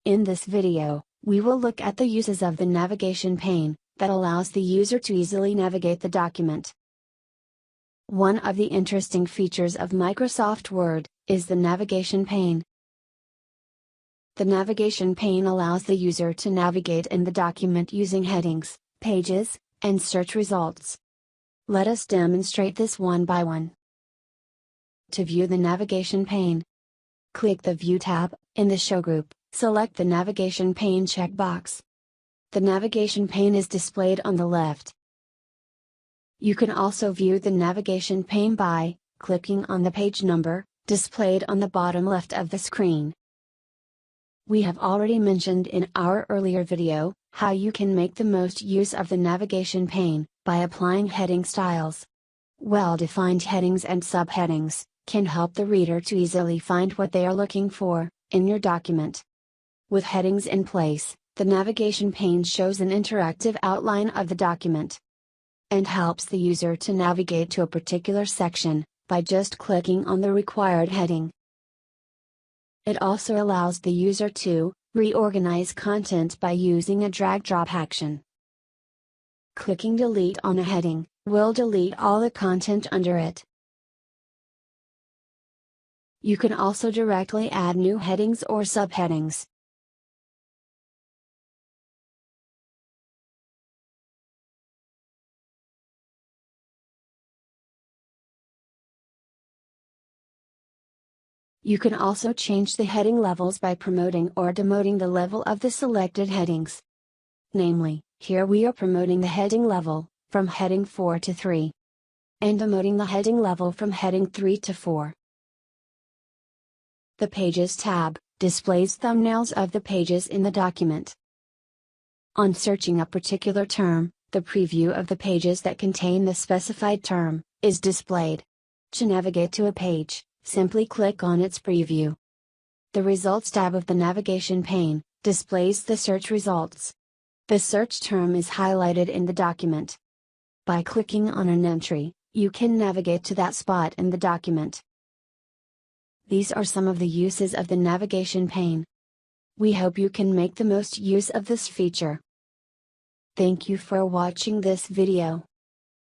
In this video, we will look at the uses of the navigation pane, that allows the user to easily navigate the document. One of the interesting features of Microsoft Word, is the navigation pane. The navigation pane allows the user to navigate in the document using headings, pages, and search results. Let us demonstrate this one by one. To view the navigation pane, click the View tab. In the Show group, select the Navigation Pane checkbox. The navigation pane is displayed on the left. You can also view the navigation pane by clicking on the page number, displayed on the bottom left of the screen. We have already mentioned in our earlier video, how you can make the most use of the navigation pane, by applying heading styles. Well-defined headings and subheadings can help the reader to easily find what they are looking for in your document. With headings in place, the navigation pane shows an interactive outline of the document and helps the user to navigate to a particular section by just clicking on the required heading. It also allows the user to reorganize content by using a drag-drop action. Clicking Delete on a heading will delete all the content under it. You can also directly add new headings or subheadings. You can also change the heading levels by promoting or demoting the level of the selected headings. Namely, here we are promoting the heading level from heading 4 to 3, and demoting the heading level from heading 3 to 4. The Pages tab displays thumbnails of the pages in the document. On searching a particular term, the preview of the pages that contain the specified term is displayed. To navigate to a page, simply click on its preview. The Results tab of the navigation pane displays the search results. The search term is highlighted in the document. By clicking on an entry, you can navigate to that spot in the document. These are some of the uses of the navigation pane. We hope you can make the most use of this feature. Thank you for watching this video.